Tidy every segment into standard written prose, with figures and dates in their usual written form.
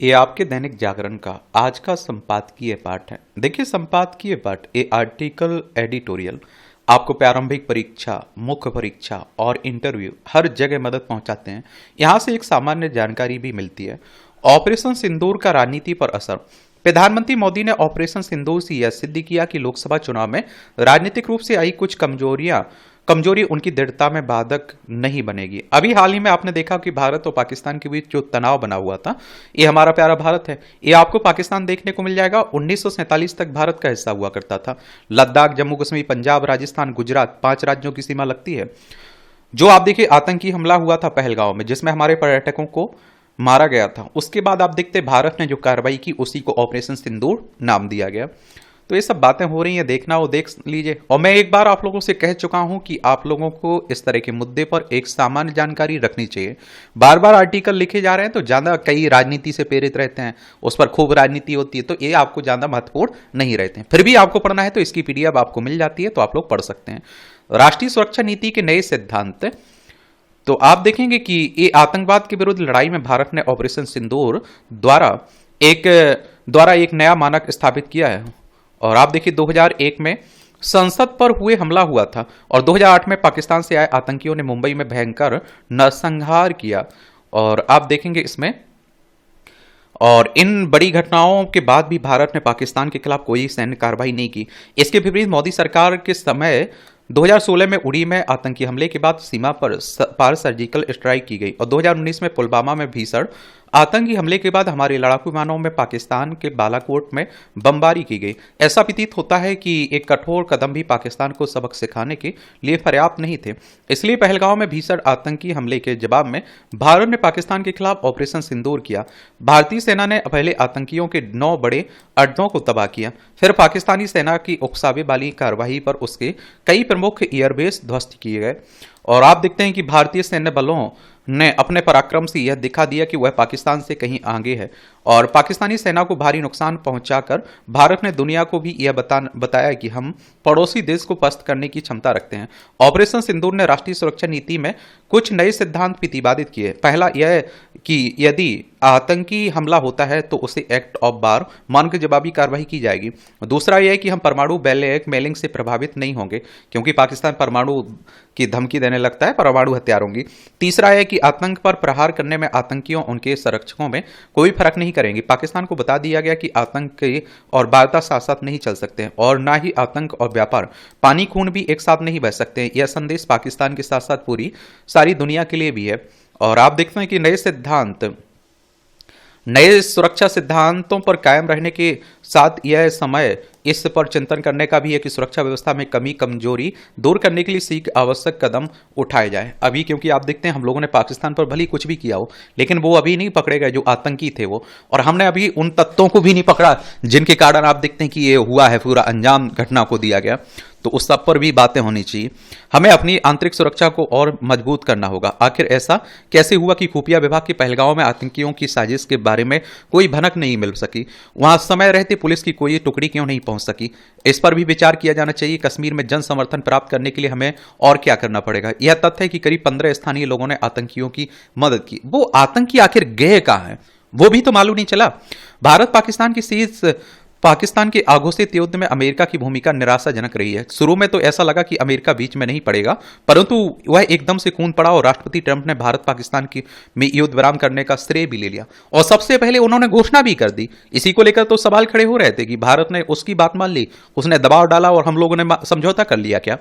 ये आपके दैनिक जागरण का आज का संपादकीय पाठ है। देखिए, संपादकीय पाठ ये आर्टिकल एडिटोरियल आपको प्रारंभिक परीक्षा, मुख्य परीक्षा और इंटरव्यू हर जगह मदद पहुंचाते हैं। यहाँ से एक सामान्य जानकारी भी मिलती है। ऑपरेशन सिंदूर का राजनीति पर असर। प्रधानमंत्री मोदी ने ऑपरेशन सिंदूर से यह सिद्ध किया कि लोकसभा चुनाव में राजनीतिक रूप से आई कुछ कमजोरी उनकी दृढ़ता में बाधक नहीं बनेगी। अभी हाल ही में आपने देखा कि भारत और पाकिस्तान के बीच जो तनाव बना हुआ था, ये हमारा प्यारा भारत है, ये आपको पाकिस्तान देखने को मिल जाएगा। 1947 तक भारत का हिस्सा हुआ करता था। लद्दाख, जम्मू कश्मीर, पंजाब, राजस्थान, गुजरात, 5 राज्यों की सीमा लगती है। जो आप देखिए आतंकी हमला हुआ था पहलगांव में, जिसमें हमारे पर्यटकों को मारा गया था, उसके बाद आप देखते भारत ने जो कार्रवाई की उसी को ऑपरेशन सिंदूर नाम दिया गया। तो ये सब बातें हो रही हैं, देखना हो देख लीजिए। और मैं एक बार आप लोगों से कह चुका हूं कि आप लोगों को इस तरह के मुद्दे पर एक सामान्य जानकारी रखनी चाहिए। बार बार आर्टिकल लिखे जा रहे हैं तो ज़्यादा कई राजनीति से प्रेरित रहते हैं, उस पर खूब राजनीति होती है, तो ये आपको ज़्यादा महत्वपूर्ण नहीं रहते हैं। फिर भी आपको पढ़ना है तो इसकी पीडीएफ आपको मिल जाती है, तो आप लोग पढ़ सकते हैं। राष्ट्रीय सुरक्षा नीति के नए सिद्धांत। तो आप देखेंगे कि ये आतंकवाद के विरुद्ध लड़ाई में भारत ने ऑपरेशन सिंदूर द्वारा एक नया मानक स्थापित किया है। और आप देखिए 2001 में संसद पर हुए हमला हुआ था और 2008 में पाकिस्तान से आए आतंकियों ने मुंबई में भयंकर नरसंहार किया। और आप देखेंगे इसमें, और इन बड़ी घटनाओं के बाद भी भारत ने पाकिस्तान के खिलाफ कोई सैन्य कार्रवाई नहीं की। इसके विपरीत मोदी सरकार के समय 2016 में उड़ी में आतंकी हमले के बाद सीमा पार सर्जिकल स्ट्राइक की गई और 2019 में पुलवामा में भीषण आतंकी हमले के बाद हमारे लड़ाकू विमानों में पाकिस्तान के बालाकोट में बमबारी की गई। ऐसा प्रतीत होता है कि एक कठोर कदम भी पाकिस्तान को सबक सिखाने के लिए पर्याप्त नहीं थे। इसलिए पहलगांव में भीषण आतंकी हमले के जवाब में भारत ने पाकिस्तान के खिलाफ ऑपरेशन सिंदूर किया। भारतीय सेना ने पहले आतंकियों के 9 बड़े अड्डों को तबाह किया, फिर पाकिस्तानी सेना की उकसावे वाली कार्रवाई पर उसके कई प्रमुख एयरबेस ध्वस्त किए गए। और आप देखते हैं कि भारतीय सैन्य बलों ने अपने पराक्रम से यह दिखा दिया कि वह पाकिस्तान से कहीं आगे है और पाकिस्तानी सेना को भारी नुकसान पहुंचाकर भारत ने दुनिया को भी यह बताया कि हम पड़ोसी देश को पस्त करने की क्षमता रखते हैं। ऑपरेशन सिंदूर ने राष्ट्रीय सुरक्षा नीति में कुछ नए सिद्धांत प्रतिपादित किए। पहला यह कि यदि आतंकी हमला होता है तो उसे एक्ट ऑफ वार मानकर जवाबी कार्रवाई की जाएगी। दूसरा यह है कि हम परमाणु ब्लैकमेलिंग से प्रभावित नहीं होंगे, क्योंकि पाकिस्तान परमाणु की धमकी देने लगता है परमाणु हथियारों की। तीसरा है कि आतंक पर प्रहार करने में आतंकियों उनके संरक्षकों में कोई फर्क नहीं करेंगे। पाकिस्तान को बता दिया गया कि आतंक और वार्ता साथ साथ नहीं चल सकते हैं और ना ही आतंक और व्यापार, पानी खून भी एक साथ नहीं बह सकते हैं। यह संदेश पाकिस्तान के साथ साथ पूरी सारी दुनिया के लिए भी है। और आप देखते हैं कि नए सुरक्षा सिद्धांतों पर कायम रहने के साथ यह समय इस पर चिंतन करने का भी है कि सुरक्षा व्यवस्था में कमजोरी दूर करने के लिए शीघ्र आवश्यक कदम उठाए जाए। अभी क्योंकि आप देखते हैं हम लोगों ने पाकिस्तान पर भले कुछ भी किया हो, लेकिन वो अभी नहीं पकड़े गए जो आतंकी थे वो, और हमने अभी उन तत्वों को भी नहीं पकड़ा जिनके कारण आप देखते हैं कि ये हुआ है, पूरा अंजाम घटना को दिया गया। तो उस सब पर भी बातें होनी चाहिए। हमें अपनी आंतरिक सुरक्षा को और मजबूत करना होगा। आखिर ऐसा कैसे हुआ कि खुफिया विभाग के पहलगांव में आतंकियों की साजिश के बारे में कोई भनक नहीं मिल सकी? वहां समय रहते पुलिस की कोई टुकड़ी क्यों नहीं पहुंच सकी? इस पर भी विचार किया जाना चाहिए। कश्मीर में जन समर्थन प्राप्त करने के लिए हमें और क्या करना पड़ेगा? यह तथ्य है कि करीब 15 स्थानीय लोगों ने आतंकियों की मदद की। वो आतंकी आखिर गए कहां हैं वो भी तो मालूम नहीं चला। भारत पाकिस्तान के आघोषित युद्ध में अमेरिका की भूमिका निराशाजनक रही है। शुरू में तो ऐसा लगा कि अमेरिका बीच में नहीं पड़ेगा, परंतु वह एकदम से कूद पड़ा और राष्ट्रपति ट्रंप ने भारत पाकिस्तान की में युद्ध विराम करने का श्रेय भी ले लिया और सबसे पहले उन्होंने घोषणा भी कर दी। इसी को लेकर तो सवाल खड़े हो रहे थे कि भारत ने उसकी बात मान ली, उसने दबाव डाला और हम लोगों ने समझौता कर लिया क्या?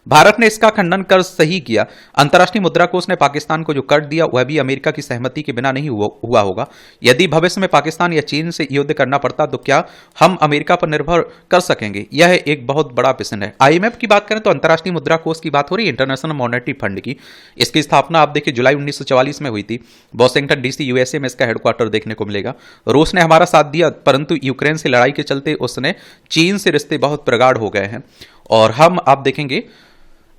भारत ने इसका खंडन कर सही किया। अंतर्राष्ट्रीय मुद्रा कोष ने पाकिस्तान को जो कर दिया वह भी अमेरिका की सहमति के बिना नहीं हुआ होगा। यदि भविष्य में पाकिस्तान या चीन से युद्ध करना पड़ता तो क्या हम अमेरिका पर निर्भर कर सकेंगे? यह एक बहुत बड़ा प्रश्न है। आईएमएफ की बात करें तो अंतर्राष्ट्रीय मुद्रा कोष की बात हो रही है, इंटरनेशनल मॉनेटरी फंड की। इसकी स्थापना आप देखिए जुलाई 1944 में हुई थी। वॉशिंगटन डीसी यूएसए में इसका हेडक्वार्टर देखने को मिलेगा। रूस ने हमारा साथ दिया, परंतु यूक्रेन से लड़ाई के चलते उसने चीन से रिश्ते बहुत प्रगाढ़ हो गए हैं। और हम आप देखेंगे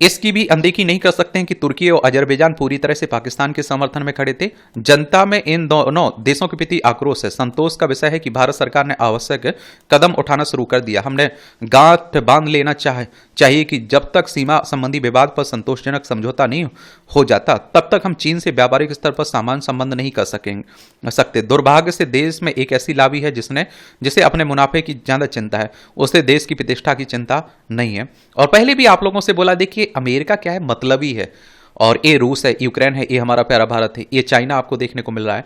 इसकी भी अनदेखी नहीं कर सकते हैं कि तुर्की और अजरबैजान पूरी तरह से पाकिस्तान के समर्थन में खड़े थे। जनता में इन दोनों देशों के प्रति आक्रोश है। संतोष का विषय है कि भारत सरकार ने आवश्यक कदम उठाना शुरू कर दिया। हमने गांठ बांध लेना चाहिए कि जब तक सीमा संबंधी विवाद पर संतोषजनक समझौता नहीं हो जाता तब तक हम चीन से व्यापारिक स्तर पर सामान्य संबंध नहीं कर सकते। दुर्भाग्य से देश में एक ऐसी लाभी है जिसे अपने मुनाफे की ज्यादा चिंता है, उसे देश की प्रतिष्ठा की चिंता नहीं है। और पहले भी आप लोगों से बोला, देखिए अमेरिका क्या है, मतलबी है, और ये रूस है, यूक्रेन है, ये हमारा प्यारा भारत है, ये चाइना आपको देखने को मिल रहा है।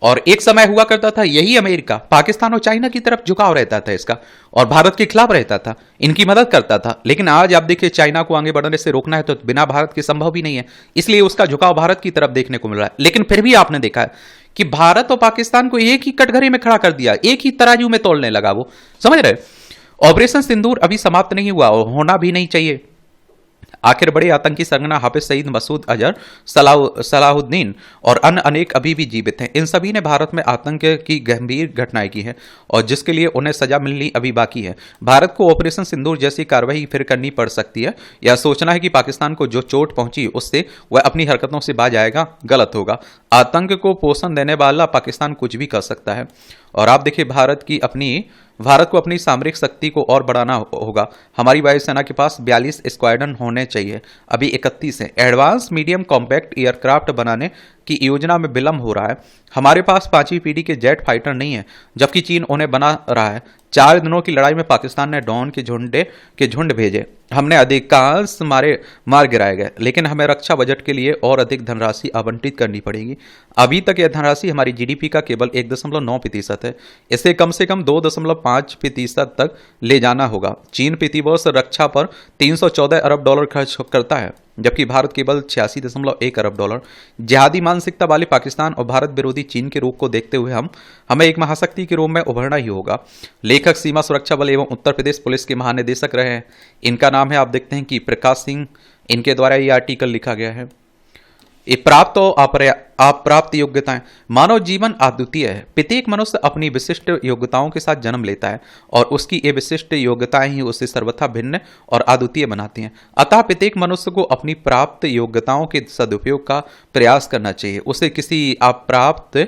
और एक समय हुआ करता था यही अमेरिका पाकिस्तान और चाइना की तरफ झुकाव रहता था इसका, और भारत के खिलाफ रहता था, इनकी मदद करता था। लेकिन आज आप देखिए चाइना को आगे बढ़ने से रोकना है तो बिना भारत के संभव भी नहीं है, इसलिए उसका झुकाव भारत की तरफ देखने को मिल रहा है। लेकिन फिर भी आपने देखा है कि भारत और पाकिस्तान को एक ही कटघरे में खड़ा कर दिया, एक ही तराजू में तोलने लगा वो, समझ रहे। ऑपरेशन सिंदूर अभी समाप्त नहीं हुआ और होना भी नहीं चाहिए। आखिर बड़े आतंकी सरगना हाफिज सईद, मसूद अजहर, सलाहुद्दीन और अन्य अनेक अभी भी जीवित हैं। इन सभी ने भारत में आतंक की गंभीर घटनाएं की हैं और जिसके लिए उन्हें सजा मिलनी अभी बाकी है। भारत को ऑपरेशन सिंदूर जैसी कार्रवाई फिर करनी पड़ सकती है, या सोचना है कि पाकिस्तान को जो चोट पहुंची उससे वह अपनी हरकतों से बाज आएगा, गलत होगा। आतंक को पोषण देने वाला पाकिस्तान कुछ भी कर सकता है। और आप देखिए भारत को अपनी सामरिक शक्ति को और बढ़ाना होगा। हमारी वायुसेना के पास 42 स्क्वाड्रन होने चाहिए, अभी 31 है। एडवांस मीडियम कॉम्पैक्ट एयरक्राफ्ट बनाने की योजना में विलंब हो रहा है। हमारे पास 5वीं पीढ़ी के जेट फाइटर नहीं है, जबकि चीन उन्हें बना रहा है। 4 दिनों की लड़ाई में पाकिस्तान ने ड्रोन के झुंड भेजे, हमने अधिकांश मार गिराए गए, लेकिन हमें रक्षा बजट के लिए और अधिक धनराशि आवंटित करनी पड़ेगी। अभी तक यह धनराशि हमारी जीडीपी का केवल 1.9% है, इसे कम से कम 2.5% तक ले जाना होगा। चीन प्रतिवर्ष रक्षा पर $314 अरब खर्च करता है, जबकि भारत केवल 86.1 अरब डॉलर। जिहादी मानसिकता वाले पाकिस्तान और भारत विरोधी चीन के रूप को देखते हुए हमें एक महाशक्ति के रूप में उभरना ही होगा। लेखक सीमा सुरक्षा बल एवं उत्तर प्रदेश पुलिस के महानिदेशक रहे हैं, इनका नाम है, आप देखते हैं कि प्रकाश सिंह, इनके द्वारा ये आर्टिकल लिखा गया है। ये प्राप्त और अप्राप्त योग्यताएं। मानव जीवन अद्वितीय है, प्रत्येक मनुष्य अपनी विशिष्ट योग्यताओं के साथ जन्म लेता है और उसकी ये विशिष्ट योग्यताएं ही उसे सर्वथा भिन्न और अद्वितीय बनाती हैं। अतः प्रत्येक मनुष्य को अपनी प्राप्त योग्यताओं के सदुपयोग का प्रयास करना चाहिए, उसे किसी अप्राप्त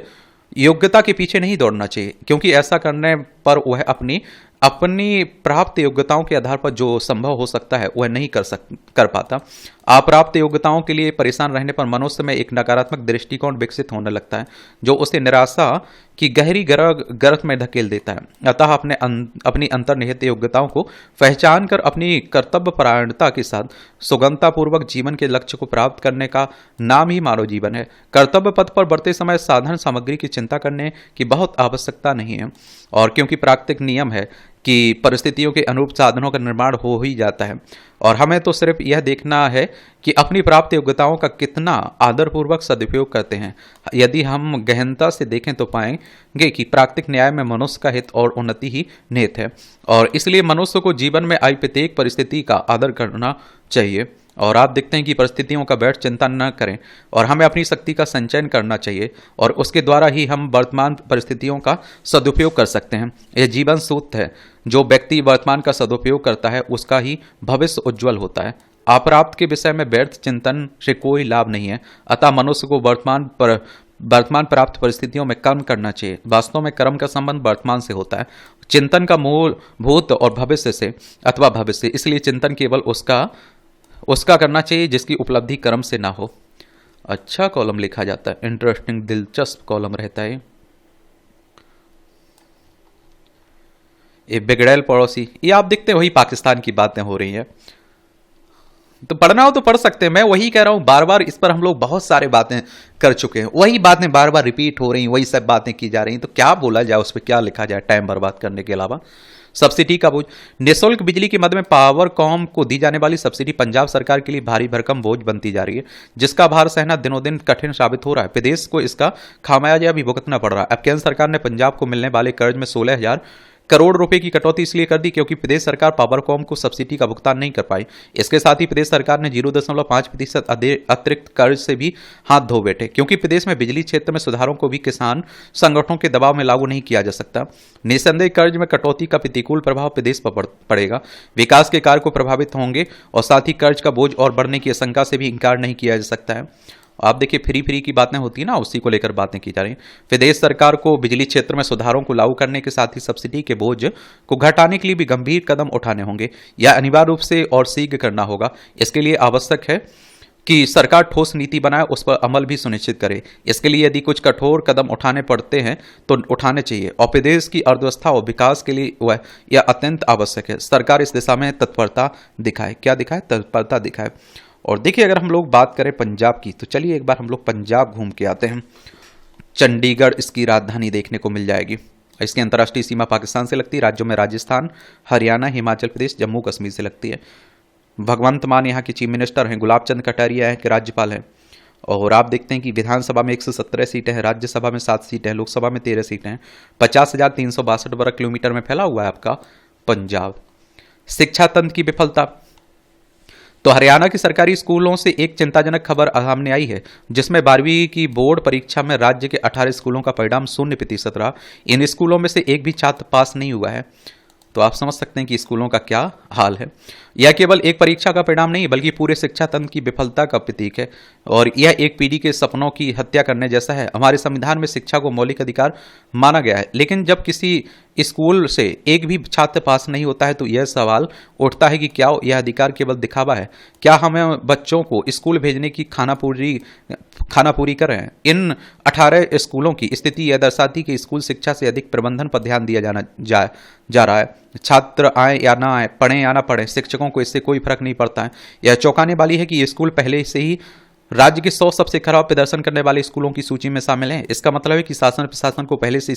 योग्यता के पीछे नहीं दौड़ना चाहिए, क्योंकि ऐसा करने पर वह अपनी प्राप्त योग्यताओं के आधार पर जो संभव हो सकता है वह नहीं कर पाता। अप्राप्त योग्यताओं के लिए परेशान रहने पर मनुष्य में एक नकारात्मक दृष्टिकोण विकसित होने लगता है, जो उसे निराशा की गहरी गर्त में धकेल देता है। अतः अपनी अंतर्निहित योग्यताओं को पहचान कर अपनी कर्तव्य परायणता के साथ सुगमतापूर्वक जीवन के लक्ष्य को प्राप्त करने का नाम ही मानव जीवन है। कर्तव्य पथ पर बढ़ते समय साधन सामग्री की चिंता करने की बहुत आवश्यकता नहीं है, और क्योंकि प्राकृतिक नियम है कि परिस्थितियों के अनुरूप साधनों का निर्माण हो ही जाता है, और हमें तो सिर्फ यह देखना है कि अपनी प्राप्त योग्यताओं का कितना आदरपूर्वक सदुपयोग करते हैं। यदि हम गहनता से देखें तो पाएंगे कि प्राकृतिक न्याय में मनुष्य का हित और उन्नति ही निहित है, और इसलिए मनुष्य को जीवन में आई प्रत्येक परिस्थिति का आदर करना चाहिए। और आप देखते हैं कि परिस्थितियों का बैठ चिंता न करें, और हमें अपनी शक्ति का संचयन करना चाहिए, और उसके द्वारा ही हम वर्तमान परिस्थितियों का सदुपयोग कर सकते हैं। यह जीवन सूत्र है, जो व्यक्ति वर्तमान का सदुपयोग करता है उसका ही भविष्य उज्जवल होता है। अप्राप्त के विषय में व्यर्थ चिंतन से कोई लाभ नहीं है, अतः मनुष्य को वर्तमान प्राप्त परिस्थितियों में कर्म करना चाहिए। वास्तव में कर्म का संबंध वर्तमान से होता है, चिंतन का मूल भूत और भविष्य से अथवा भविष्य, इसलिए चिंतन केवल उसका करना चाहिए जिसकी उपलब्धि कर्म से ना हो। अच्छा कॉलम लिखा जाता है, इंटरेस्टिंग दिलचस्प कॉलम रहता है। ये बिगड़ैल पड़ोसी, ये आप देखते हैं वही पाकिस्तान की बातें हो रही हैं। तो पढ़ना हो तो पढ़ सकते हैं, मैं वही कह रहा हूं, बार बार इस पर हम लोग बहुत सारे बातें कर चुके हैं, वही बातें बार बार रिपीट हो रही हैं, वही सब बातें की जा रही हैं, तो क्या बोला जाए, उस पर क्या लिखा जाए टाइम बर्बाद करने के अलावा। सब्सिडी का बोझ। निःशुल्क बिजली के मद में पावरकॉम को दी जाने वाली सब्सिडी पंजाब सरकार के लिए भारी भरकम बोझ बनती जा रही है, जिसका भार सहना दिनों दिन कठिन साबित हो रहा है। प्रदेश को इसका खामियाजा भी भुगतना पड़ रहा है। अब केंद्र सरकार ने पंजाब को मिलने वाले कर्ज में 16,000 करोड़ रुपए की कटौती इसलिए कर दी क्योंकि प्रदेश सरकार पावरकॉम को सब्सिडी का भुगतान नहीं कर पाई। इसके साथ ही प्रदेश सरकार ने 0.5% अतिरिक्त कर्ज से भी हाथ धो बैठे, क्योंकि प्रदेश में बिजली क्षेत्र में सुधारों को भी किसान संगठनों के दबाव में लागू नहीं किया जा सकता। निस्संदेह कर्ज में कटौती का प्रतिकूल प्रभाव प्रदेश पर पड़ेगा, विकास के कार्य को प्रभावित होंगे और साथ ही कर्ज का बोझ और बढ़ने की आशंका से भी इंकार नहीं किया जा सकता है। आप देखिए, फ्री की बातें होती है ना, उसी को लेकर बातें की जा रही हैं। प्रदेश सरकार को बिजली क्षेत्र में सुधारों को लागू करने के साथ ही सब्सिडी के बोझ को घटाने के लिए भी गंभीर कदम उठाने होंगे। यह अनिवार्य रूप से और शीघ्र करना होगा। इसके लिए आवश्यक है कि सरकार ठोस नीति बनाए, उस पर अमल भी सुनिश्चित करे। इसके लिए यदि कुछ कठोर कदम उठाने पड़ते हैं तो उठाने चाहिए, और प्रदेश की अर्थव्यवस्था और विकास के लिए वह यह अत्यंत आवश्यक है। सरकार इस दिशा में तत्परता दिखाए। क्या दिखाए? तत्परता दिखाए। और देखिए, अगर हम लोग बात करें पंजाब की, तो चलिए एक बार हम लोग पंजाब घूम के आते हैं। चंडीगढ़ इसकी राजधानी देखने को मिल जाएगी। इसकी अंतर्राष्ट्रीय सीमा पाकिस्तान से लगती है। राज्यों में राजस्थान, हरियाणा, हिमाचल प्रदेश, जम्मू कश्मीर से लगती है। भगवंत मान यहाँ के चीफ मिनिस्टर हैं। गुलाब चंद कटारिया है कि राज्यपाल हैं। और आप देखते हैं कि विधानसभा में 117 सीटें हैं, राज्यसभा में 7 सीटें हैं, लोकसभा में 13 सीटें हैं। 50,362 वर्ग किलोमीटर में फैला हुआ है आपका पंजाब। शिक्षा तंत्र की विफलता, तो हरियाणा के सरकारी स्कूलों से एक चिंताजनक खबर सामने आई है, जिसमें 12वीं की बोर्ड परीक्षा में राज्य के 18 स्कूलों का परिणाम 0% रहा। इन स्कूलों में से एक भी छात्र पास नहीं हुआ है। तो आप समझ सकते हैं कि स्कूलों का क्या हाल है। यह केवल एक परीक्षा का परिणाम नहीं, बल्कि पूरे शिक्षा तंत्र की विफलता का प्रतीक है, और यह एक पीढ़ी के सपनों की हत्या करने जैसा है। हमारे संविधान में शिक्षा को मौलिक अधिकार माना गया है, लेकिन जब किसी स्कूल से एक भी छात्र पास नहीं होता है तो यह सवाल उठता है कि क्या यह अधिकार केवल दिखावा है? क्या हमें बच्चों को स्कूल भेजने की खाना पूरी कर रहे हैं? इन 18 स्कूलों की स्थिति यह दर्शाती कि स्कूल शिक्षा से अधिक प्रबंधन पर ध्यान दिया जा रहा है। छात्र आए या ना आए, पढ़ें या ना पढ़ें, शिक्षकों को इससे कोई फर्क नहीं पड़ता है। यह चौंकाने वाली है कि ये स्कूल पहले से ही राज्य के 100 सबसे खराब प्रदर्शन करने वाले स्कूलों की सूची में शामिल हैं। इसका मतलब है कि शासन प्रशासन को पहले से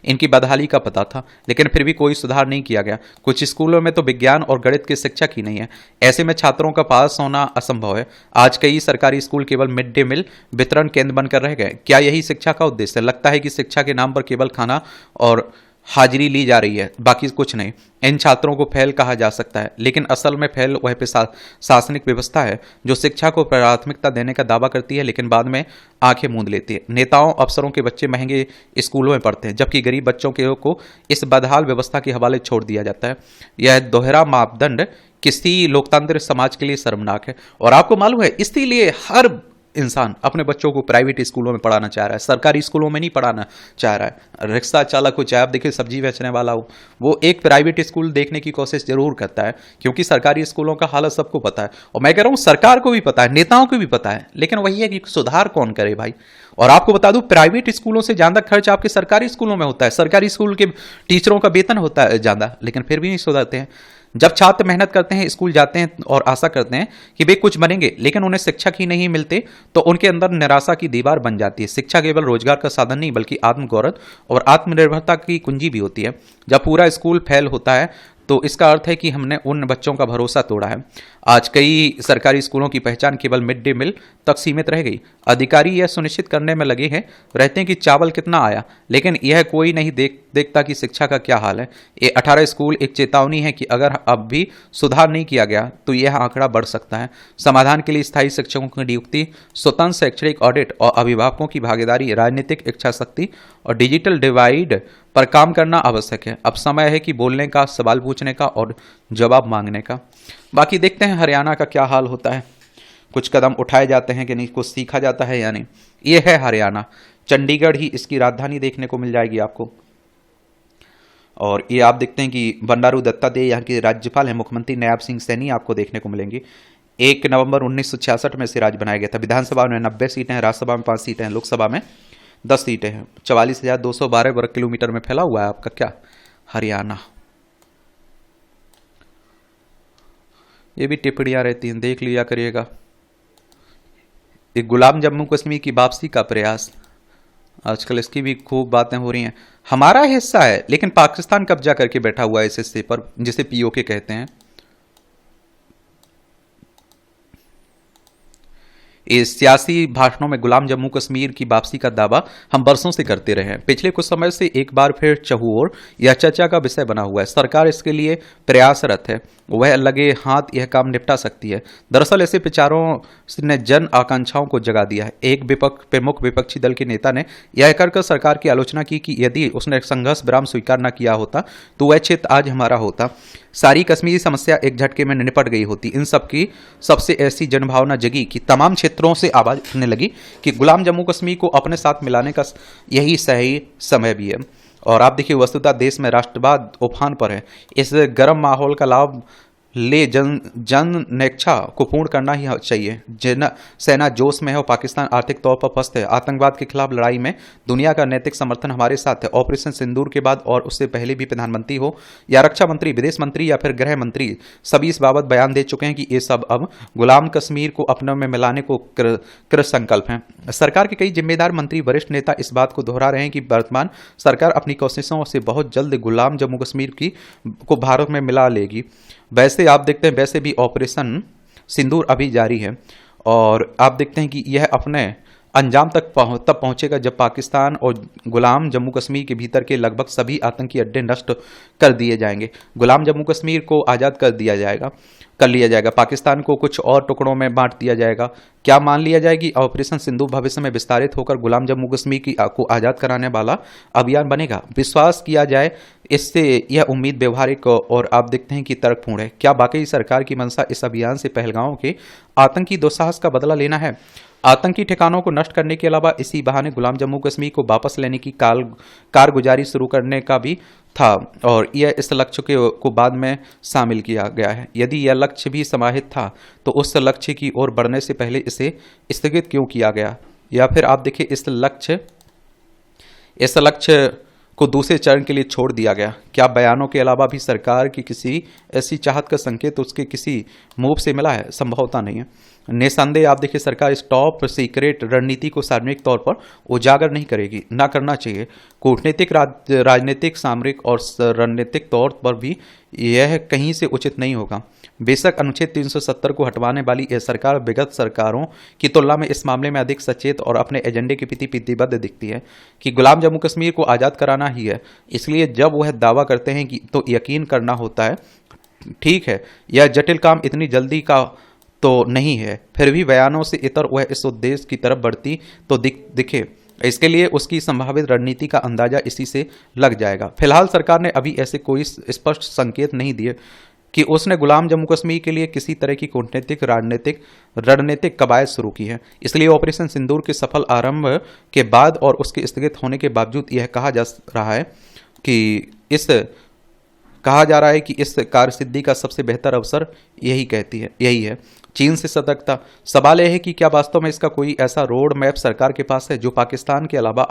इनकी बदहाली का पता था, लेकिन फिर भी कोई सुधार नहीं किया गया। कुछ स्कूलों में तो विज्ञान और गणित की शिक्षा ही नहीं है। ऐसे में छात्रों का पास होना असंभव है। आज कई सरकारी स्कूल केवल मिड डे मील वितरण केंद्र बनकर रह गए। क्या यही शिक्षा का उद्देश्य है? लगता है कि शिक्षा के नाम पर केवल खाना और हाजिरी ली जा रही है, बाकी कुछ नहीं। इन छात्रों को फेल कहा जा सकता है, लेकिन असल में फेल वह शासनिक व्यवस्था है जो शिक्षा को प्राथमिकता देने का दावा करती है, लेकिन बाद में आंखें मूंद लेती है। नेताओं अफसरों के बच्चे महंगे स्कूलों में पढ़ते हैं, जबकि गरीब बच्चों को इस बदहाल व्यवस्था के हवाले छोड़ दिया जाता है। यह दोहरा मापदंड किसी लोकतांत्रिक समाज के लिए शर्मनाक है। और आपको मालूम है, इसीलिए हर इंसान अपने बच्चों को प्राइवेट स्कूलों में पढ़ाना चाह रहा है, सरकारी स्कूलों में नहीं पढ़ाना चाह रहा है। रिक्शा चालक हो, चाहे आप देखिए सब्जी बेचने वाला हो, वो एक प्राइवेट स्कूल देखने की कोशिश जरूर करता है, क्योंकि सरकारी स्कूलों का हालत सबको पता है। और मैं कह रहा हूं सरकार को भी पता है, नेताओं को भी पता है, लेकिन वही है कि सुधार कौन करे भाई। और आपको बता दूं, प्राइवेट स्कूलों से ज्यादा खर्च आपके सरकारी स्कूलों में होता है। सरकारी स्कूल के टीचरों का वेतन होता है ज्यादा, लेकिन फिर भी नहीं सुधरते हैं। जब छात्र मेहनत करते हैं, स्कूल जाते हैं और आशा करते हैं कि वे कुछ बनेंगे, लेकिन उन्हें शिक्षक ही नहीं मिलते, तो उनके अंदर निराशा की दीवार बन जाती है। शिक्षा केवल रोजगार का साधन नहीं, बल्कि आत्मगौरव और आत्मनिर्भरता की कुंजी भी होती है। जब पूरा स्कूल फेल होता है तो इसका अर्थ है कि हमने उन बच्चों का भरोसा तोड़ा है। आज कई सरकारी स्कूलों की पहचान केवल मिड डे मील तक सीमित रह गई। अधिकारी यह सुनिश्चित करने में लगे हैं रहते हैं कि चावल कितना आया, लेकिन यह कोई नहीं देखता कि शिक्षा का क्या हाल है। ये 18 स्कूल एक चेतावनी है कि अगर अब भी सुधार नहीं किया गया तो यह आंकड़ा बढ़ सकता है। समाधान के लिए स्थायी शिक्षकों की नियुक्ति, स्वतंत्र शैक्षणिक ऑडिट और अभिभावकों की भागीदारी, राजनीतिक इच्छा शक्ति और डिजिटल डिवाइड पर काम करना आवश्यक है। अब समय है कि बोलने का, सवाल पूछने का और जवाब मांगने का। बाकी देखते हैं हरियाणा का क्या हाल होता है, कुछ कदम उठाए जाते हैं कि नहीं, कुछ सीखा जाता है या नहीं। ये है हरियाणा। चंडीगढ़ ही इसकी राजधानी देखने को मिल जाएगी आपको। और ये आप देखते हैं कि बंडारू दत्तात्रेय यहाँ के राज्यपाल हैं। मुख्यमंत्री नायब सिंह सैनी आपको देखने को मिलेंगे। 1 नवंबर 1966 में से राज्य बनाया गया था। विधानसभा में 90 सीटें हैं, राज्यसभा में 5 सीटें हैं, लोकसभा में 10 सीटें हैं। 44,212 वर्ग किलोमीटर में फैला हुआ है आपका क्या हरियाणा। ये भी टिप्पणियां रहती हैं, देख लिया करिएगा। एक गुलाम जम्मू कश्मीर की वापसी का प्रयास, आजकल इसकी भी खूब बातें हो रही हैं। हमारा हिस्सा है, लेकिन पाकिस्तान कब्जा करके बैठा हुआ है इस हिस्से पर, जिसे पीओके कहते हैं। इस सियासी भाषणों में गुलाम जम्मू कश्मीर की वापसी का दावा हम बरसों से करते रहे हैं। पिछले कुछ समय से एक बार फिर चहुओर यह चर्चा का विषय बना हुआ है। सरकार इसके लिए प्रयासरत है, वह लगे हाथ यह काम निपटा सकती है। दरअसल ऐसे विचारों ने जन आकांक्षाओं को जगा दिया है। एक प्रमुख विपक्षी दल के नेता ने यह कहकर सरकार की आलोचना की कि यदि उसने संघर्ष विराम स्वीकार न किया होता तो वह क्षेत्र आज हमारा होता, सारी कश्मीरी समस्या एक झटके में निपट गई होती। इन सबकी सबसे ऐसी जनभावना जगी कि तमाम क्षेत्रों से आवाज उठने लगी कि गुलाम जम्मू कश्मीर को अपने साथ मिलाने का यही सही समय भी है। और आप देखिए, वस्तुतः देश में राष्ट्रवाद उफान पर है। इस गर्म माहौल का लाभ ले जननेच्छा को पूर्ण करना ही चाहिए। सेना जोश में है और पाकिस्तान आर्थिक तौर पर पस्त है। आतंकवाद के खिलाफ लड़ाई में दुनिया का नैतिक समर्थन हमारे साथ है। ऑपरेशन सिंदूर के बाद और उससे पहले भी प्रधानमंत्री हो या रक्षा मंत्री, विदेश मंत्री या फिर गृह मंत्री, सभी इस बाबत बयान दे चुके हैं कि ये सब अब गुलाम कश्मीर को अपने में मिलाने को कृत संकल्प है। सरकार के कई जिम्मेदार मंत्री, वरिष्ठ नेता इस बात को दोहरा रहे हैं कि वर्तमान सरकार अपनी कोशिशों से बहुत जल्द गुलाम जम्मू कश्मीर को भारत में मिला लेगी। वैसे आप देखते हैं, वैसे भी ऑपरेशन सिंदूर अभी जारी है और आप देखते हैं कि यह अपने अंजाम तक तब पहुंचेगा जब पाकिस्तान और गुलाम जम्मू कश्मीर के भीतर के लगभग सभी आतंकी अड्डे नष्ट कर दिए जाएंगे। गुलाम जम्मू कश्मीर को आज़ाद कर लिया जाएगा। पाकिस्तान को कुछ और टुकड़ों में बांट दिया जाएगा। क्या मान लिया जाए कि ऑपरेशन सिंदूर भविष्य में विस्तारित होकर गुलाम जम्मू कश्मीर को आज़ाद कराने वाला अभियान बनेगा। विश्वास किया जाए इससे यह उम्मीद व्यवहारिक और आप देखते हैं कि तर्कपूर्ण है। क्या वाकई सरकार की मंशा इस अभियान से पहलगांव के आतंकी दुस्साहस का बदला लेना है? आतंकी ठिकानों को नष्ट करने के अलावा इसी बहाने गुलाम जम्मू कश्मीर को वापस लेने की कारगुजारी शुरू करने का भी था और यह इस लक्ष्य को बाद में शामिल किया गया है। यदि यह लक्ष्य भी समाहित था तो उस लक्ष्य की ओर बढ़ने से पहले इसे स्थगित क्यों किया गया? या फिर आप देखिए, इस लक्ष्य को दूसरे चरण के लिए छोड़ दिया गया। क्या बयानों के अलावा भी सरकार की किसी ऐसी चाहत का संकेत उसके किसी मूव से मिला है? संभवतः नहीं है। निसंदेह आप देखिए, सरकार इस टॉप सीक्रेट रणनीति को सार्वजनिक तौर पर उजागर नहीं करेगी, ना करना चाहिए। कूटनीतिक, राजनीतिक, सामरिक और रणनीतिक तौर पर भी यह कहीं से उचित नहीं होगा। बेशक अनुच्छेद 370 को हटवाने वाली यह सरकार विगत सरकारों की तुलना में इस मामले में अधिक सचेत और अपने एजेंडे के प्रति प्रतिबद्ध दिखती है कि गुलाम जम्मू कश्मीर को आज़ाद कराना ही है। इसलिए जब वह दावा करते हैं कि तो यकीन करना होता है। ठीक है, यह जटिल काम इतनी जल्दी का तो नहीं है, फिर भी बयानों से इतर वह इस उद्देश्य की तरफ बढ़ती तो दिखे। इसके लिए उसकी संभावित रणनीति का अंदाजा इसी से लग जाएगा। फिलहाल सरकार ने अभी ऐसे कोई स्पष्ट संकेत नहीं दिए कि उसने गुलाम जम्मू कश्मीर के लिए किसी तरह की कूटनीतिक रणनीतिक कवायद शुरू की है। इसलिए ऑपरेशन सिंदूर के सफल आरंभ के बाद और उसके स्थगित होने के बावजूद यह कहा जा रहा है कि इस कार्यसिद्धि का सबसे बेहतर अवसर यही है चीन से सतर्कता। सवाल यह है कि क्या वास्तव में इसका कोई ऐसा रोड मैप सरकार के पास है जो पाकिस्तान के अलावा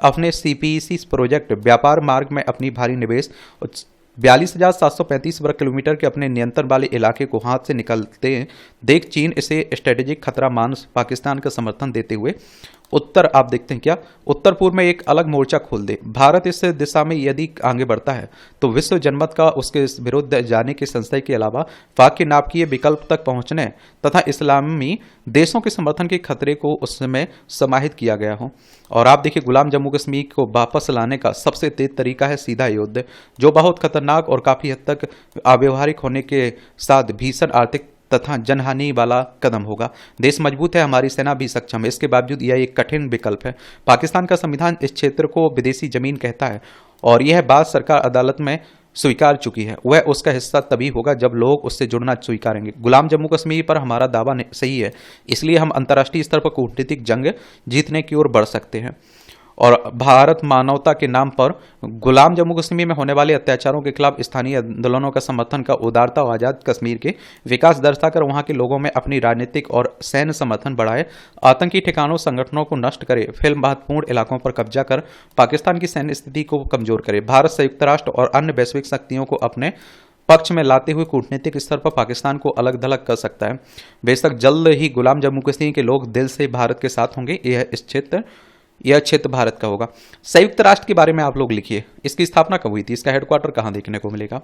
अपने CPEC प्रोजेक्ट व्यापार मार्ग में अपनी भारी निवेश 42,735 वर्ग किलोमीटर के अपने नियंत्रण वाले इलाके को हाथ से निकलते देख चीन इसे स्ट्रेटेजिक खतरा मान पाकिस्तान का समर्थन देते हुए आप देखते हैं क्या उत्तर पूर्व में एक अलग मोर्चा खोल दे। भारत इस दिशा में यदि आगे बढ़ता है तो विश्व जनमत का उसके विरुद्ध जाने के संशय के अलावा पाक के नाभिकीय विकल्प तक पहुंचने तथा इस्लामी देशों के समर्थन के खतरे को उसमें समाहित किया गया हो। और आप देखिए, गुलाम जम्मू कश्मीर को वापस लाने का सबसे तेज तरीका है सीधा युद्ध, जो बहुत खतरनाक और काफी हद तक अव्यवहारिक होने के साथ भीषण आर्थिक तथा जनहानि वाला कदम होगा। देश मजबूत है, हमारी सेना भी सक्षम है, इसके बावजूद यह एक कठिन विकल्प है। पाकिस्तान का संविधान इस क्षेत्र को विदेशी जमीन कहता है और यह बात सरकार अदालत में स्वीकार चुकी है। वह उसका हिस्सा तभी होगा जब लोग उससे जुड़ना स्वीकारेंगे। गुलाम जम्मू कश्मीर पर हमारा दावा सही है, इसलिए हम अंतर्राष्ट्रीय स्तर पर कूटनीतिक जंग जीतने की ओर बढ़ सकते हैं। और भारत मानवता के नाम पर गुलाम जम्मू कश्मीर में होने वाले अत्याचारों के खिलाफ स्थानीय आंदोलनों का समर्थन का उदारता और आज़ाद कश्मीर के विकास दर्शाकर वहां के लोगों में अपनी राजनीतिक और सैन्य समर्थन बढ़ाए, आतंकी ठिकानों संगठनों को नष्ट करे, फिल्म महत्वपूर्ण इलाकों पर कब्जा कर पाकिस्तान की सैन्य स्थिति को कमजोर करे। भारत संयुक्त राष्ट्र और अन्य वैश्विक शक्तियों को अपने पक्ष में लाते हुए कूटनीतिक स्तर पर पाकिस्तान को अलग थलग कर सकता है। बेशक जल्द ही गुलाम जम्मू कश्मीर के लोग दिल से भारत के साथ होंगे। यह क्षेत्र भारत का होगा। संयुक्त राष्ट्र के बारे में आप लोग लिखिए, इसकी स्थापना कब हुई थी, इसका हेडक्वार्टर कहाँ देखने को मिलेगा?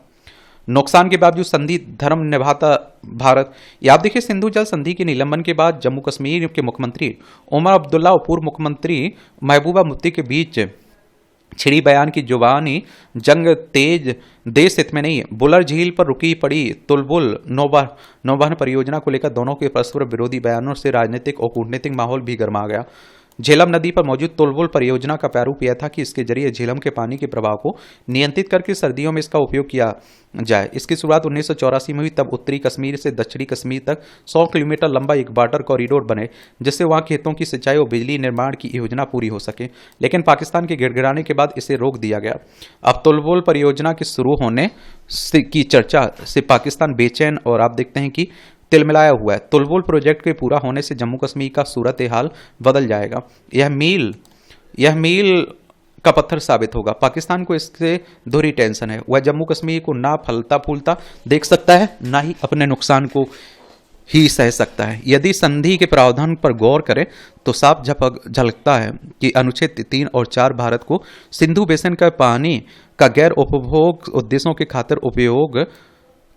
नुकसान के बावजूद संधि धर्म निभाता भारत। ये आप देखिए, सिंधु जल संधि के निलंबन के बाद जम्मू कश्मीर के मुख्यमंत्री उमर अब्दुल्ला और पूर्व मुख्यमंत्री महबूबा मुफ्ती के बीच छिड़ी बयान की जुबानी जंग तेज देश हित में नहीं। बुलर झील पर रुकी पड़ी तुलबुल नौवहन परियोजना को लेकर दोनों के परस्पर विरोधी बयानों से राजनीतिक और कूटनीतिक माहौल भी गर्मा गया। झेलम नदी पर मौजूद तुलबुल परियोजना का प्रारूप यह था कि इसके जरिए झेलम के पानी के प्रवाह को नियंत्रित करके सर्दियों में इसका उपयोग किया जाए। इसकी शुरुआत 1984 में हुई, तब उत्तरी कश्मीर से दक्षिणी कश्मीर तक 100 किलोमीटर लंबा एक वाटर कॉरिडोर बने, जिससे वहां खेतों की सिंचाई और बिजली निर्माण की योजना पूरी हो सके। लेकिन पाकिस्तान के गिड़गिड़ाने के बाद इसे रोक दिया गया। अब तुलबुल परियोजना के शुरू होने की चर्चा से पाकिस्तान बेचैन और आप देखते हैं कि तिलमिलाया हुआ है। तुलबुल प्रोजेक्ट के पूरा होने से जम्मू कश्मीर का सूरत हाल बदल जाएगा। यह मील का पत्थर साबित होगा। पाकिस्तान को इससे दोहरी टेंशन है। वह जम्मू कश्मीर को ना फलता फूलता देख सकता है, ना ही अपने नुकसान को ही सह सकता है। यदि संधि के प्रावधान पर गौर करें तो साफ झलकता है कि अनुच्छेद 3 और 4 भारत को सिंधु बेसिन का पानी का गैर उपभोग उद्देश्यों के खातिर उपयोग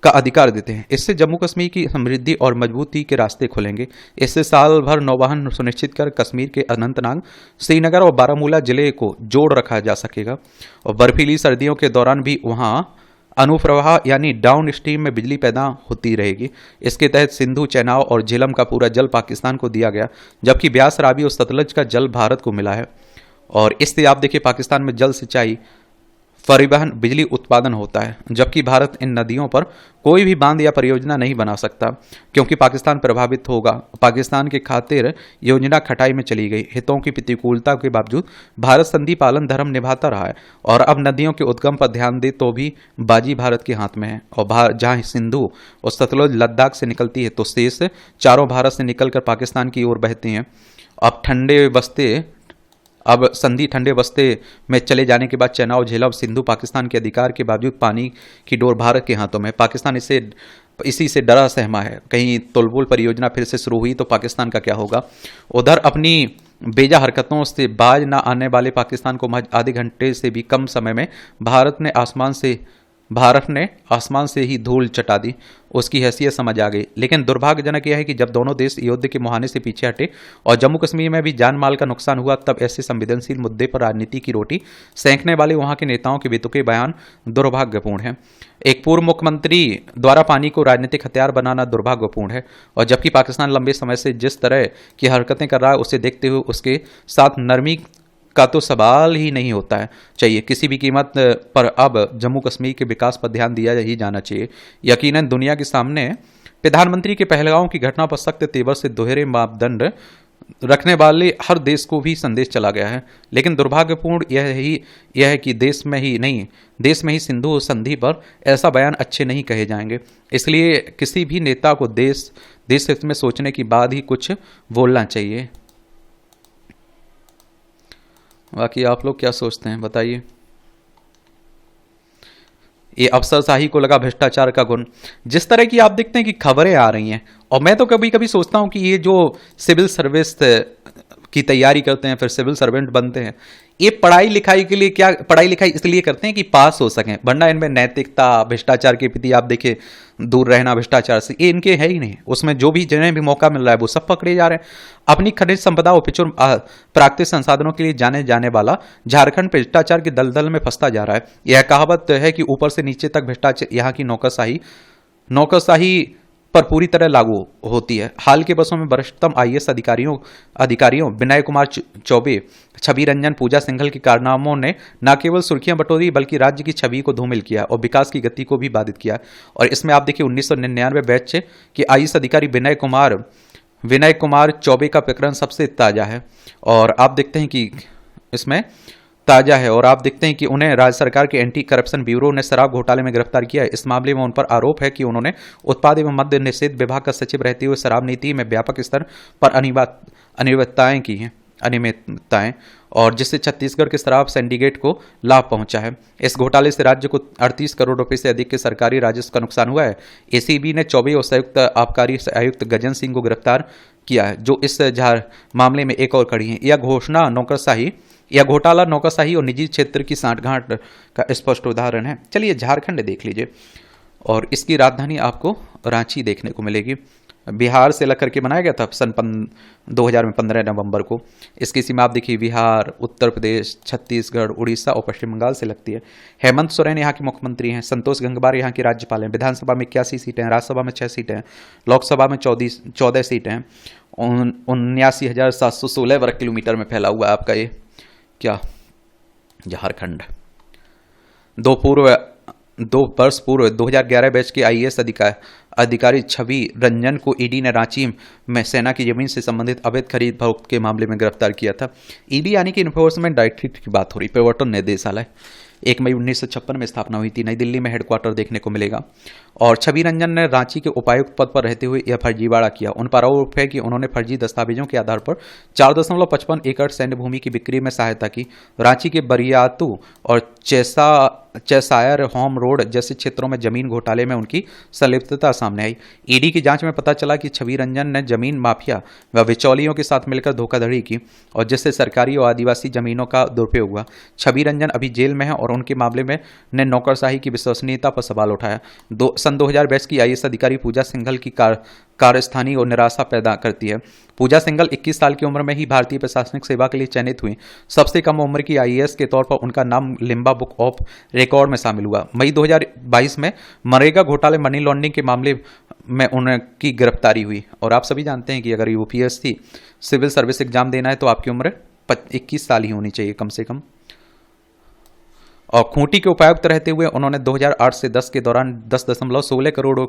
का अधिकार देते हैं। इससे जम्मू कश्मीर की समृद्धि और मजबूती के रास्ते खुलेंगे। इससे साल भर नौवहन सुनिश्चित कर कश्मीर के अनंतनाग, श्रीनगर और बारामूला जिले को जोड़ रखा जा सकेगा और बर्फीली सर्दियों के दौरान भी वहां अनुप्रवाह यानी डाउन स्ट्रीम में बिजली पैदा होती रहेगी। इसके तहत सिंधु, चेनाब और झेलम का पूरा जल पाकिस्तान को दिया गया, जबकि ब्यास, रावी और सतलज का जल भारत को मिला है। और इससे आप देखिए, पाकिस्तान में जल सिंचाई, परिवहन, बिजली उत्पादन होता है, जबकि भारत इन नदियों पर कोई भी बांध या परियोजना नहीं बना सकता, क्योंकि पाकिस्तान प्रभावित होगा। पाकिस्तान के खातिर योजना खटाई में चली गई। हितों की प्रतिकूलता के बावजूद भारत संधि पालन धर्म निभाता रहा है और अब नदियों के उद्गम पर ध्यान दे तो भी बाजी भारत के हाथ में है। और जहां सिंधु और सतलुज लद्दाख से निकलती है तो शेष चारों भारत से निकलकर पाकिस्तान की ओर बहती हैं। अब संधि ठंडे बस्ते में चले जाने के बाद चेनाब और झेलम सिंधु पाकिस्तान के अधिकार के बावजूद पानी की डोर भारत के हाथों में। पाकिस्तान इसी से डरा सहमा है। कहीं तुलबुल परियोजना फिर से शुरू हुई तो पाकिस्तान का क्या होगा। उधर अपनी बेजा हरकतों से बाज न आने वाले पाकिस्तान को महज आधे घंटे से भी कम समय में भारत ने आसमान से ही धूल चटा दी। उसकी हैसियत समझ आ गई। लेकिन दुर्भाग्यजनक यह है कि जब दोनों देश युद्ध के मुहाने से पीछे हटे और जम्मू कश्मीर में भी जान माल का नुकसान हुआ, तब ऐसे संवेदनशील मुद्दे पर राजनीति की रोटी सेंकने वाले वहां के नेताओं के बेतुके बयान दुर्भाग्यपूर्ण है। एक पूर्व मुख्यमंत्री द्वारा पानी को राजनीतिक हथियार बनाना दुर्भाग्यपूर्ण है। और जबकि पाकिस्तान लंबे समय से जिस तरह की हरकतें कर रहा है, उसे देखते हुए उसके साथ नरमी का तो सवाल ही नहीं होता है चाहिए। किसी भी कीमत पर अब जम्मू कश्मीर के विकास पर ध्यान दिया ही जाना चाहिए। यकीनन दुनिया के सामने प्रधानमंत्री के पहलगांव की घटना पर सख्त तेवर से दोहरे मापदंड रखने वाले हर देश को भी संदेश चला गया है। लेकिन दुर्भाग्यपूर्ण यह है कि देश में ही सिंधु संधि पर ऐसा बयान अच्छे नहीं कहे जाएंगे। इसलिए किसी भी नेता को देश हित में सोचने के बाद ही कुछ बोलना चाहिए। बाकी आप लोग क्या सोचते हैं बताइए। ये अफसरशाही को लगा भ्रष्टाचार का गुण। जिस तरह की आप देखते हैं कि खबरें आ रही हैं, और मैं तो कभी कभी सोचता हूं कि ये जो सिविल सर्विस की तैयारी करते हैं फिर सिविल सर्वेंट बनते हैं, ये पढ़ाई लिखाई इसलिए करते हैं कि पास हो सकें, वरना इनमें नैतिकता, भ्रष्टाचार के प्रति आप देखिए दूर रहना, भ्रष्टाचार से ये इनके है ही नहीं। उसमें जो भी जिन्हें भी मौका मिल रहा है वो सब पकड़े जा रहे हैं। अपनी खनिज संपदा और प्रचुर प्राकृतिक संसाधनों के लिए जाने जाने वाला झारखंड भ्रष्टाचार के दलदल में फंसता जा रहा है। यह कहावत है कि ऊपर से नीचे तक भ्रष्टाचार यहाँ की नौकरशाही पर पूरी तरह लागू होती है। हाल के वर्षों में वरिष्ठतम आईएएस अधिकारियों विनय कुमार चौबे, छवि रंजन, पूजा सिंघल के कारनामों ने न केवल सुर्खियां बटोरी बल्कि राज्य की छवि को धूमिल किया और विकास की गति को भी बाधित किया। और इसमें आप देखिए 1999 बैच के आईएएस अधिकारी विनय कुमार चौबे का प्रकरण सबसे ताजा है और आप देखते हैं कि उन्हें राज्य सरकार के एंटी करप्शन ब्यूरो ने शराब घोटाले में गिरफ्तार किया है। इस मामले में उन पर आरोप है कि उन्होंने उत्पाद एवं मद्य निषेध विभाग का सचिव रहते हुए शराब नीति में व्यापक स्तर पर अनियमितताएं की हैं और जिससे छत्तीसगढ़ के शराब सिंडिकेट को लाभ पहुंचा है। इस घोटाले से राज्य को 38 करोड़ रुपए से अधिक के सरकारी राजस्व का नुकसान हुआ है। एसीबी ने चौबे और संयुक्त आबकारी आयुक्त गजन सिंह को गिरफ्तार किया है, जो इस मामले में एक और कड़ी है। यह घोटाला नौकरशाही और निजी क्षेत्र की सांठगांठ का स्पष्ट उदाहरण है। चलिए झारखंड देख लीजिए। और इसकी राजधानी आपको रांची देखने को मिलेगी। बिहार से अलग करके बनाया गया था सन 2000 में 15 नवंबर को। इसकी सीमा आप देखिए बिहार, उत्तर प्रदेश, छत्तीसगढ़, उड़ीसा और पश्चिम बंगाल से लगती है। हेमंत सोरेन यहाँ के मुख्यमंत्री हैं। संतोष गंगवार यहाँ के राज्यपाल हैं। विधानसभा में 81 सीटें हैं, राज्यसभा में 6 सीटें हैं, लोकसभा में 14 सीटें हैं। 79,716 वर्ग किलोमीटर में फैला हुआ है आपका ये क्या झारखंड। दो वर्ष पूर्व 2011 बैच के आईएएस अधिकारी छवि रंजन को ईडी ने रांची में सेना की जमीन से संबंधित अवैध खरीद फरोख्त के मामले में गिरफ्तार किया था। ईडी यानी कि इन्फोर्समेंट डायरेक्टरेट की बात हो रही। प्रवर्तन निदेशालय 1 मई 1956 में स्थापना हुई थी। नई दिल्ली में हेडक्वार्टर देखने को मिलेगा। और छवि रंजन ने रांची के उपायुक्त पद पर रहते हुए यह फर्जीवाड़ा किया। उन पर आरोप है कि उन्होंने फर्जी दस्तावेजों के आधार पर 4.55 एकड़ सैन्य भूमि की बिक्री में सहायता की। रांची के बरियातू और चेसायर होम रोड जैसे क्षेत्रों में जमीन घोटाले में उनकी संलिप्तता सामने आई। ईडी की जांच में पता चला कि छवि रंजन ने जमीन माफिया व बिचौलियों के साथ मिलकर धोखाधड़ी की और जिससे सरकारी और आदिवासी जमीनों का दुरुपयोग हुआ। छवि रंजन अभी जेल में है और उनके मामले में ने नौकरशाही की विश्वसनीयता पर सवाल उठाया। सन 2000 बैच की आईएएस अधिकारी पूजा सिंघल की कार्यस्थानी और निराशा पैदा करती है। पूजा सिंघल 21 साल की उम्र में ही भारतीय प्रशासनिक सेवा के लिए चयनित हुई। सबसे कम उम्र की आईएएस के तौर पर उनका नाम लिम्बा बुक ऑफ रिकॉर्ड में शामिल हुआ। मई 2022 में मनरेगा घोटाले मनी लॉन्ड्रिंग के मामले में उनकी गिरफ्तारी हुई। और आप सभी जानते हैं कि अगर यूपीएससी सिविल सर्विस एग्जाम देना है तो आपकी उम्र 21 साल ही होनी चाहिए कम से कम। और खूंटी के उपायुक्त रहते हुए उन्होंने 2008 से 10 के दौरान 10.16 करोड़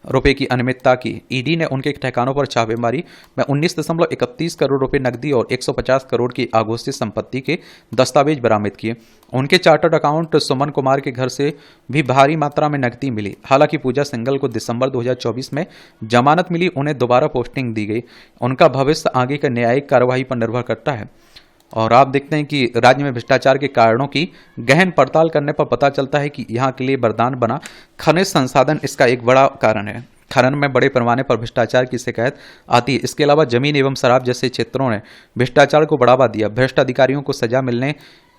रुपए की अनियमितता की। ईडी ने उनके ठिकानों पर छापेमारी में 19.31 करोड़ रुपए नकदी और 150 करोड़ की आघोषित संपत्ति के दस्तावेज बरामद किए। उनके चार्टर्ड अकाउंट सुमन कुमार के घर से भी भारी मात्रा में नकदी मिली। हालांकि पूजा सिंघल को दिसंबर 2024 में जमानत मिली, उन्हें दोबारा पोस्टिंग दी गई। उनका भविष्य आगे की न्यायिक कार्यवाही पर निर्भर करता है। और आप देखते हैं कि राज्य में भ्रष्टाचार के कारणों की गहन पड़ताल करने पर पता चलता है कि यहाँ के लिए वरदान बना खनिज संसाधन इसका एक बड़ा कारण है। खनन में बड़े पैमाने पर भ्रष्टाचार की शिकायत आती है। इसके अलावा जमीन एवं शराब जैसे क्षेत्रों ने भ्रष्टाचार को बढ़ावा दिया। भ्रष्ट अधिकारियों को सजा मिलने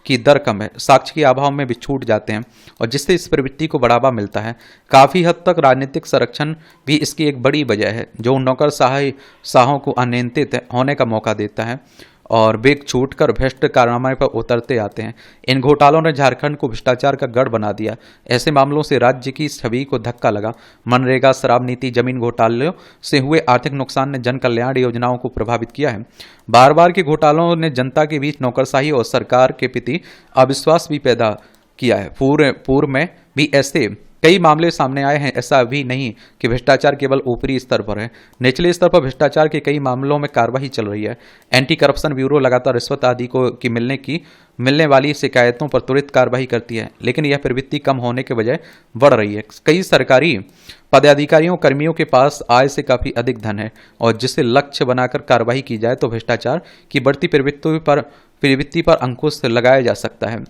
की दर कम है, साक्ष्य के अभाव में भी छूट जाते हैं और जिससे इस प्रवृत्ति को बढ़ावा मिलता है। काफ़ी हद तक राजनीतिक संरक्षण भी इसकी एक बड़ी वजह है जो उन नौकरशाहों को अनियंत्रित होने का मौका देता है और वे छूटकर भ्रष्ट कारनामे पर उतरते आते हैं। इन घोटालों ने झारखंड को भ्रष्टाचार का गढ़ बना दिया। ऐसे मामलों से राज्य की छवि को धक्का लगा। मनरेगा, शराब नीति, जमीन घोटालों से हुए आर्थिक नुकसान ने जन कल्याण योजनाओं को प्रभावित किया है। बार बार के घोटालों ने जनता के बीच नौकरशाही और सरकार के प्रति अविश्वास भी पैदा किया है। पूर्व में भी ऐसे कई मामले सामने आए हैं। ऐसा भी नहीं कि भ्रष्टाचार केवल ऊपरी स्तर पर है, निचले स्तर पर भ्रष्टाचार के कई मामलों में कार्रवाई चल रही है। एंटी करप्शन ब्यूरो लगातार रिश्वत आदि की मिलने वाली शिकायतों पर त्वरित कार्रवाई करती है, लेकिन यह प्रवृत्ति कम होने के बजाय बढ़ रही है। कई सरकारी पदाधिकारियों कर्मियों के पास आय से काफी अधिक धन है और जिसे लक्ष्य बनाकर कार्रवाई की जाए तो भ्रष्टाचार की बढ़ती प्रवृत्ति पर अंकुश लगाया जा सकता है।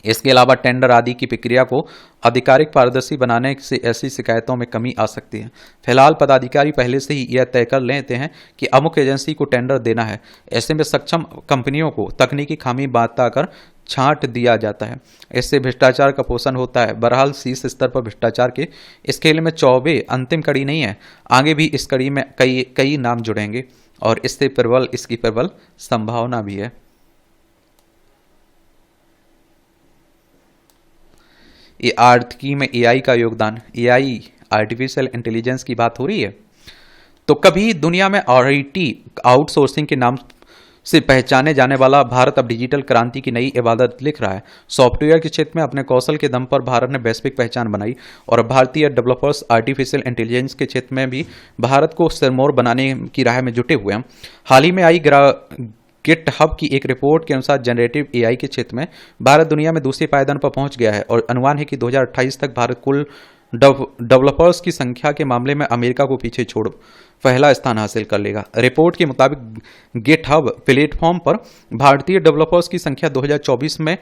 इसके अलावा टेंडर आदि की प्रक्रिया को आधिकारिक पारदर्शी बनाने से ऐसी शिकायतों में कमी आ सकती है। फिलहाल पदाधिकारी पहले से ही यह तय कर लेते हैं कि अमुक एजेंसी को टेंडर देना है। ऐसे में सक्षम कंपनियों को तकनीकी खामी बताकर छांट दिया जाता है। इससे भ्रष्टाचार का पोषण होता है। बहरहाल शीर्ष स्तर पर भ्रष्टाचार के इस खेल में चौबे अंतिम कड़ी नहीं है। आगे भी इस कड़ी में कई नाम जुड़ेंगे और इसकी प्रबल संभावना भी है। ये आर्थिकी में एआई का योगदान, एआई आर्टिफिशियल इंटेलिजेंस की बात हो रही है तो कभी दुनिया में आईटी आउटसोर्सिंग के नाम से पहचाने जाने वाला भारत अब डिजिटल क्रांति की नई इबादत लिख रहा है। सॉफ्टवेयर के क्षेत्र में अपने कौशल के दम पर भारत ने वैश्विक पहचान बनाई और भारतीय डेवलपर्स आर्टिफिशियल इंटेलिजेंस के क्षेत्र में भी भारत को सिरमौर बनाने की राह में जुटे हुए हैं। हाल ही में आई गिटहब की एक रिपोर्ट के अनुसार जनरेटिव एआई के क्षेत्र में भारत दुनिया में दूसरे पायदान पर पहुंच गया है और अनुमान है कि 2028 तक भारत कुल डेवलपर्स की संख्या के मामले में अमेरिका को पीछे छोड़ पहला स्थान हासिल कर लेगा। रिपोर्ट के मुताबिक गिटहब प्लेटफॉर्म पर भारतीय डेवलपर्स की संख्या 2024 में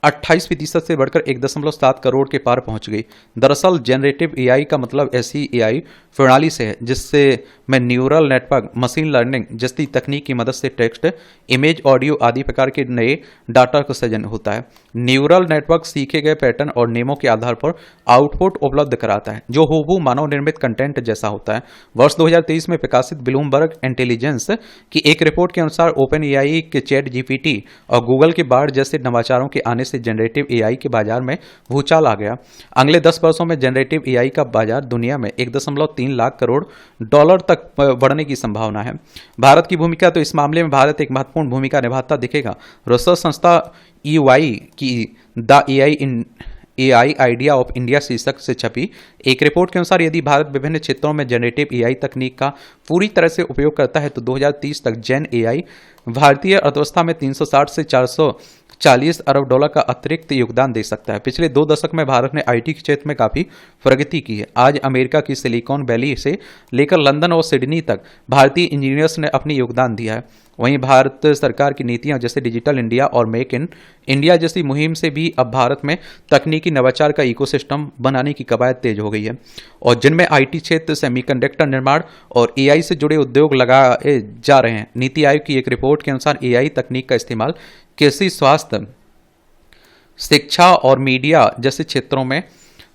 28% से बढ़कर 1.7 करोड़ के पार पहुंच गई। दरअसल जनरेटिव एआई का मतलब ऐसी एआई प्रणाली से है जिससे में न्यूरल नेटवर्क, मशीन लर्निंग जैसी तकनीक की मदद से टेक्स्ट, इमेज, ऑडियो आदि प्रकार के नए डाटा का सृजन होता है। न्यूरल नेटवर्क सीखे गए पैटर्न और नियमों के आधार पर आउटपुट उपलब्ध कराता है जो हूबहू मानव निर्मित कंटेंट जैसा होता है। वर्ष 2023 में प्रकाशित ब्लूमबर्ग इंटेलिजेंस की एक रिपोर्ट के अनुसार ओपन एआई के चैट जीपीटी और गूगल के बार्ड जैसे नवाचारों के आने से जनरेटिव एआई के बाजार में भूचाल आ गया। अगले 10 वर्षों में जनरेटिव एआई का बाजार दुनिया में 1.3 लाख करोड़ डॉलर तक बढ़ने की संभावना है। भारत की भूमिका तो इस मामले में भारत एक महत्वपूर्ण भूमिका निभाता दिखेगा। रिसर्च संस्था EY की the AI idea of India शीर्षक से छपी एक रिपोर्ट के अनुसार यदि भारत विभिन्न क्षेत्रों में जनरेटिव एआई तकनीक का पूरी तरह से उपयोग करता है तो 2030 तक जेन एआई भारतीय अर्थव्यवस्था में 360 से 440 अरब डॉलर का अतिरिक्त योगदान दे सकता है। पिछले 2 दशक में भारत ने आईटी के क्षेत्र में काफी प्रगति की है। आज अमेरिका की सिलिकॉन वैली से लेकर लंदन और सिडनी तक भारतीय इंजीनियर्स ने अपनी योगदान दिया है। वहीं भारत सरकार की नीतियां जैसे डिजिटल इंडिया और मेक इन इंडिया जैसी मुहिम से भी अब भारत में तकनीकी नवाचार का इकोसिस्टम बनाने की कवायद तेज हो गई है और जिनमें आईटी क्षेत्र, सेमीकंडक्टर निर्माण और एआई से जुड़े उद्योग लगाए जा रहे हैं। नीति आयोग की एक रिपोर्ट के अनुसार एआई तकनीक का इस्तेमाल कृषि, स्वास्थ्य, शिक्षा और मीडिया जैसे क्षेत्रों में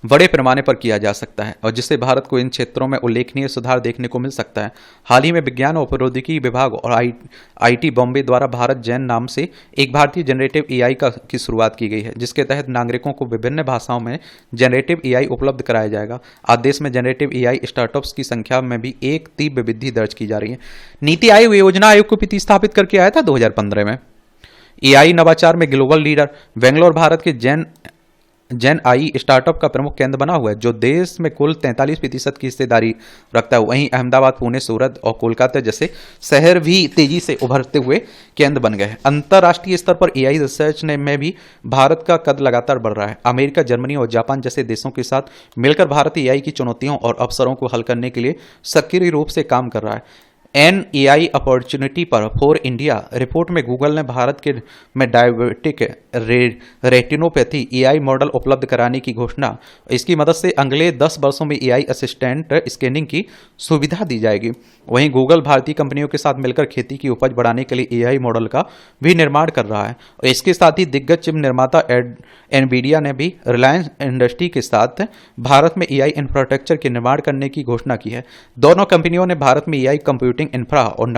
बड़े पैमाने पर किया जा सकता है और जिससे भारत को इन क्षेत्रों में उल्लेखनीय सुधार देखने को मिल सकता है। हाल ही में विज्ञान और प्रौद्योगिकी विभाग और आईटी बॉम्बे द्वारा भारत जैन नाम से एक भारतीय जनरेटिव एआई की शुरुआत की गई है जिसके तहत नागरिकों को विभिन्न भाषाओं में जनरेटिव एआई उपलब्ध कराया जाएगा। आज देश में जनरेटिव एआई स्टार्टअप्स की संख्या में भी एक तीव्र वृद्धि दर्ज की जा रही है। नीति आयोग योजना आयोग को प्रतिस्थापित करके आया था 2015 में। एआई नवाचार में ग्लोबल लीडर बेंगलोर भारत के जेन आई स्टार्टअप का प्रमुख केंद्र बना हुआ है जो देश में कुल 43% की हिस्सेदारी रखता है। वहीं अहमदाबाद, पुणे, सूरत और कोलकाता जैसे शहर भी तेजी से उभरते हुए केंद्र बन गए हैं। अंतर्राष्ट्रीय स्तर पर एआई रिसर्च में भी भारत का कद लगातार बढ़ रहा है। अमेरिका, जर्मनी और जापान जैसे देशों के साथ मिलकर भारत एआई की चुनौतियों और अवसरों को हल करने के लिए सक्रिय रूप से काम कर रहा है। एनएआई अपॉर्चुनिटी फॉर इंडिया रिपोर्ट में गूगल ने भारत में डायबिटिक रेटिनोपैथी एआई मॉडल उपलब्ध कराने की घोषणा। इसकी मदद से अगले 10 वर्षों में एआई असिस्टेंट स्कैनिंग की सुविधा दी जाएगी। वहीं गूगल भारतीय कंपनियों के साथ मिलकर खेती की उपज बढ़ाने के लिए एआई मॉडल का भी निर्माण कर रहा है और इसके साथ ही दिग्गज चिप निर्माता एनवीडिया ने भी रिलायंस इंडस्ट्री के साथ भारत में एआई इंफ्रास्ट्रक्चर के निर्माण करने की घोषणा की है। दोनों कंपनियों ने भारत में एआई कंप्यूटिंग इंफ्रा और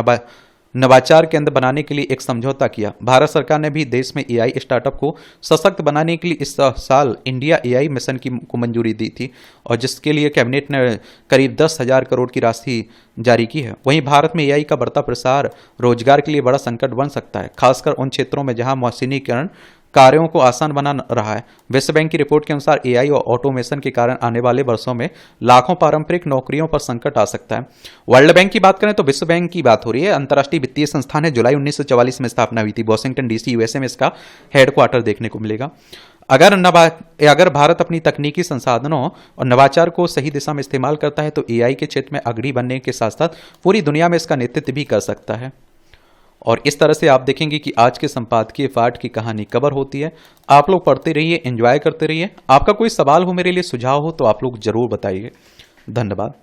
नवाचार केंद्र बनाने के लिए एक समझौता किया। भारत सरकार ने भी देश में एआई स्टार्टअप को सशक्त बनाने के लिए इस साल इंडिया एआई मिशन को मंजूरी दी थी और जिसके लिए कैबिनेट ने करीब 10,000 करोड़ की राशि जारी की है। वहीं भारत में एआई का बढ़ता प्रसार रोजगार के लिए बड़ा संकट बन सकता है, खासकर उन क्षेत्रों में जहां मशीनीकरण कार्यों को आसान बना रहा है। विश्व बैंक की रिपोर्ट के अनुसार एआई और ऑटोमेशन के कारण आने वाले वर्षों में लाखों पारंपरिक नौकरियों पर संकट आ सकता है। वर्ल्ड बैंक की बात करें तो विश्व बैंक की बात हो रही है। अंतर्राष्ट्रीय वित्तीय संस्थान है, जुलाई 1944 में स्थापना हुई थी। वॉशिंगटन डीसी यूएसए में इसका हेडक्वार्टर देखने को मिलेगा। अगर भारत अपनी तकनीकी संसाधनों और नवाचार को सही दिशा में इस्तेमाल करता है तो एआई के क्षेत्र में अग्रणी बनने के साथ साथ पूरी दुनिया में इसका नेतृत्व भी कर सकता है। और इस तरह से आप देखेंगे कि आज के संपादकीय पाठ की कहानी कवर होती है। आप लोग पढ़ते रहिए, एंजॉय करते रहिए। आपका कोई सवाल हो, मेरे लिए सुझाव हो तो आप लोग जरूर बताइए। धन्यवाद।